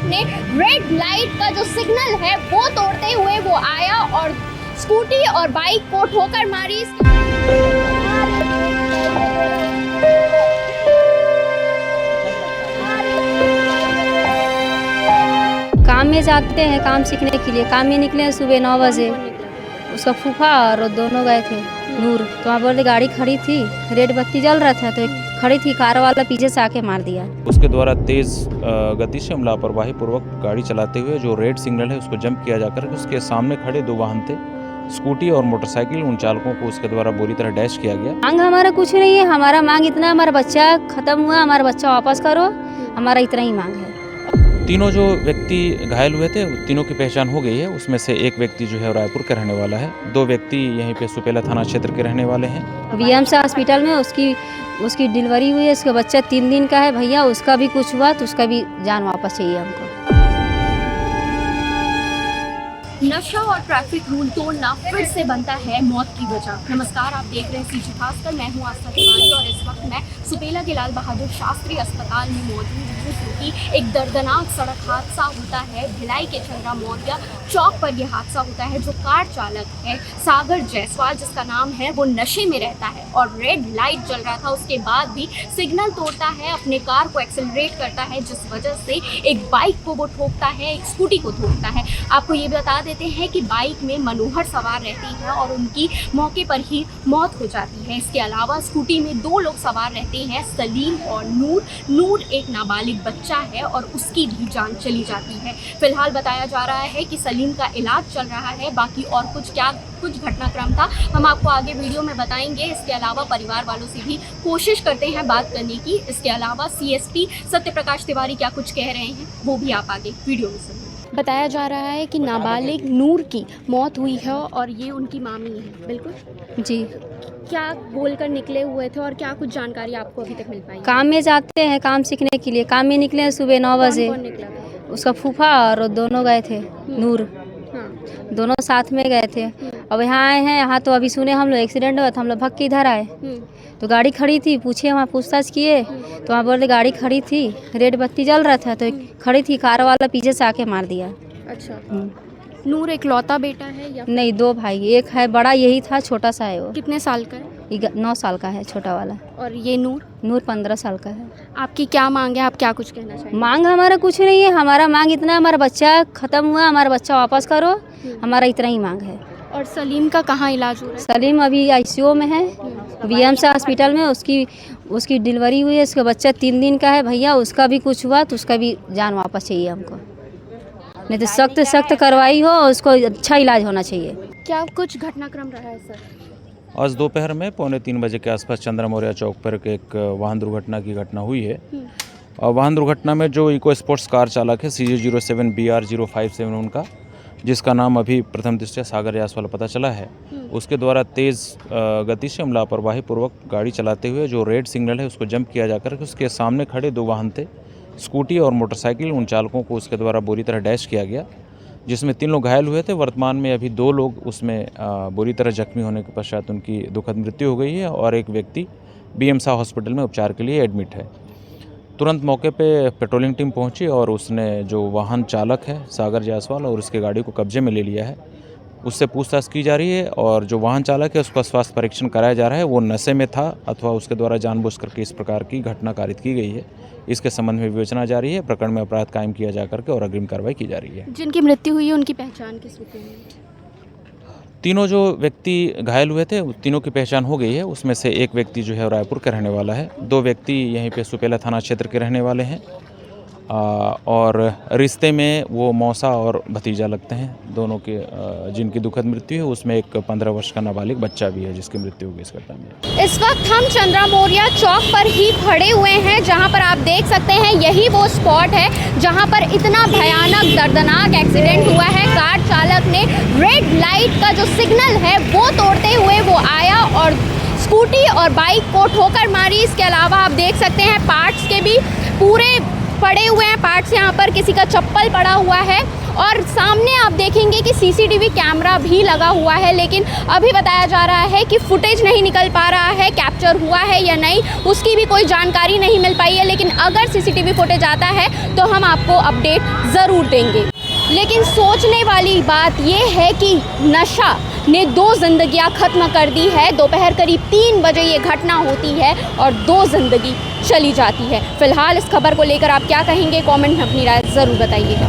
ने red light का जो सिग्नल है वो तोड़ते हुए वो आया और स्कूटी और बाइक को ठोकर मारी। काम में जाते हैं, काम सीखने के लिए। काम में निकले सुबह 9 बजे। उसका फूफा और दोनों गए थे नूर। तो वहाँ बोले गाड़ी खड़ी थी, रेड बत्ती जल रहा था, तो खड़ी थी, कार वाला पीछे से आके मार दिया। उसके द्वारा तेज गति से लापरवाही पूर्वक गाड़ी चलाते हुए जो रेड सिग्नल है उसको जंप किया जाकर उसके सामने खड़े 2 वाहन थे, स्कूटी और मोटरसाइकिल, उन चालकों को उसके द्वारा बुरी तरह डैश किया गया। मांग हमारा कुछ नहीं है, हमारा मांग इतना, हमारा बच्चा खत्म हुआ, हमारा बच्चा वापस करो, हमारा इतना ही मांग है। तीनों जो व्यक्ति घायल हुए थे तीनों की पहचान हो गई है। उसमें से एक व्यक्ति जो है रायपुर का रहने वाला है, 2 व्यक्ति यहीं पे सुपेला थाना क्षेत्र के रहने वाले हैं। बीएमसी हॉस्पिटल में उसकी डिलीवरी हुई है, उसका बच्चा 3 दिन का है भैया, उसका भी कुछ हुआ तो उसका भी जान वापस चाहिए हमको। नशा और ट्रैफिक रूल तोड़ना फिर से बनता है मौत की वजह। नमस्कार, आप देख रहे हैं सीजी खासकर, मैं हूं आस्था तिवारी और इस वक्त मैं सुपेला के लाल बहादुर शास्त्री अस्पताल में मौजूद हूँ, क्योंकि एक दर्दनाक सड़क हादसा होता है भिलाई के चंद्रा मौर्या चौक पर। यह हादसा होता है जो कार चालक है सागर जायसवाल, जिसका नाम है, वो नशे में रहता है और रेड लाइट जल रहा था, उसके बाद भी सिग्नल तोड़ता है, अपने कार को एक्सेलरेट करता है, जिस वजह से एक बाइक को वो ठोकता है, एक स्कूटी को ठोकता है। आपको ये बता देते हैं कि बाइक में मनोहर सवार रहती है और उनकी मौके पर ही मौत हो जाती है। इसके अलावा स्कूटी में 2 लोग सवार रहते हैं, सलीम और नूर। नूर एक नाबालिग बच्चा है और उसकी भी जान चली जाती है। फिलहाल बताया जा रहा है कि सलीम का इलाज चल रहा है, बाकी और कुछ घटनाक्रम था हम आपको आगे वीडियो में बताएंगे। इसके अलावा परिवार वालों से भी कोशिश करते हैं बात करने की। इसके अलावा सीएसपी सत्य प्रकाश तिवारी क्या कुछ कह रहे हैं वो भी आप आगे वीडियो में सुनिए। बताया जा रहा है कि नाबालिग नूर की मौत हुई है और ये उनकी मामी है। बिल्कुल जी। क्या बोलकर निकले हुए थे और क्या कुछ जानकारी आपको अभी तक मिल पाई? काम में जाते हैं, काम सीखने के लिए। काम में निकले सुबह 9 बजे। कौन निकला था? उसका फूफा और दोनों गए थे नूर। हाँ। दोनों साथ में गए थे। अब यहाँ आए हैं, यहाँ तो अभी सुने हम लोग एक्सीडेंट हुआ, तो हम लोग भग के इधर आए। तो गाड़ी खड़ी थी, पूछे, वहाँ पूछताछ किए तो वहाँ बोले गाड़ी खड़ी थी, रेड बत्ती जल रहा था, तो खड़ी थी, कार वाला पीछे से आके मार दिया। अच्छा। नूर इकलौता बेटा है या नहीं, 2 भाई, एक है बड़ा, यही था, छोटा सा है वो। कितने साल का है? 9 साल का है छोटा वाला। और ये नूर 15 साल का है। आपकी क्या मांग है, आप क्या कुछ कहना चाहिए? मांग हमारा कुछ नहीं है, हमारा मांग इतना, हमारा बच्चा खत्म हुआ, हमारा बच्चा वापस करो, हमारा इतना ही मांग है। और सलीम का कहाँ इलाज हो रहा है? सलीम अभी आईसीयू में है, बीएमसी हॉस्पिटल में। उसकी डिलीवरी हुई है, उसका बच्चा 3 दिन का है भैया, उसका भी कुछ हुआ तो उसका भी जान वापस चाहिए हमको। नहीं तो सख्त कार्रवाई हो, उसको अच्छा इलाज होना चाहिए। क्या कुछ घटनाक्रम रहा है सर? आज दोपहर में 2:45 बजे के आसपास चंद्रा मौर्या चौक पर एक वाहन दुर्घटना की घटना हुई है। और वाहन दुर्घटना में जो इको स्पोर्ट्स कार चालक है CJ07BR057 उनका, जिसका नाम अभी प्रथम दृष्टया सागर जायसवाल पता चला है, उसके द्वारा तेज़ गति से लापरवाही पूर्वक गाड़ी चलाते हुए जो रेड सिग्नल है उसको जंप किया जाकर उसके सामने खड़े 2 वाहन थे, स्कूटी और मोटरसाइकिल, उन चालकों को उसके द्वारा बुरी तरह डैश किया गया, जिसमें 3 लोग घायल हुए थे। वर्तमान में अभी 2 लोग उसमें बुरी तरह जख्मी होने के पश्चात उनकी दुखद मृत्यु हो गई है और एक व्यक्ति बीएमसी हॉस्पिटल में उपचार के लिए एडमिट है। तुरंत मौके पे पेट्रोलिंग टीम पहुंची और उसने जो वाहन चालक है सागर जायसवाल और उसके गाड़ी को कब्जे में ले लिया है। उससे पूछताछ की जा रही है और जो वाहन चालक है उसका स्वास्थ्य परीक्षण कराया जा रहा है, वो नशे में था अथवा उसके द्वारा जानबूझ करके इस प्रकार की घटना कारित की गई है। इसके संबंध में विवेचना जारी है, प्रकरण में अपराध कायम किया जा करके और अग्रिम कार्रवाई की जा रही है। जिनकी मृत्यु हुई है उनकी पहचान किस रूप में हुई? तीनों जो व्यक्ति घायल हुए थे तीनों की पहचान हो गई है। उसमें से एक व्यक्ति जो है रायपुर का रहने वाला है, 2 व्यक्ति यहीं पे सुपेला थाना क्षेत्र के रहने वाले हैं और रिश्ते में वो मौसा और भतीजा लगते हैं। दोनों के जिनकी दुखद मृत्यु है उसमें एक 15 वर्ष का नाबालिग बच्चा भी है जिसकी मृत्यु हो गई इस घटना में। इस वक्त हम चंद्रा मौर्या चौक पर ही खड़े हुए हैं, जहां पर आप देख सकते हैं यही वो स्पॉट है जहां पर इतना भयानक दर्दनाक एक्सीडेंट हुआ है। कार चालक ने रेड लाइट का जो सिग्नल है वो तोड़ते हुए वो आया और स्कूटी और बाइक को ठोकर मारी। इसके अलावा आप देख सकते हैं पार्ट्स के भी पूरे पड़े हुए हैं पार्ट्स, यहाँ पर किसी का चप्पल पड़ा हुआ है और सामने आप देखेंगे कि सीसीटीवी कैमरा भी लगा हुआ है, लेकिन अभी बताया जा रहा है कि फुटेज नहीं निकल पा रहा है, कैप्चर हुआ है या नहीं उसकी भी कोई जानकारी नहीं मिल पाई है। लेकिन अगर सीसीटीवी फुटेज आता है तो हम आपको अपडेट ज़रूर देंगे। लेकिन सोचने वाली बात ये है कि नशा ने 2 जिंदगियां ख़त्म कर दी है। दोपहर करीब 3 बजे ये घटना होती है और 2 जिंदगी चली जाती है। फिलहाल इस खबर को लेकर आप क्या कहेंगे, कमेंट में अपनी राय ज़रूर बताइएगा।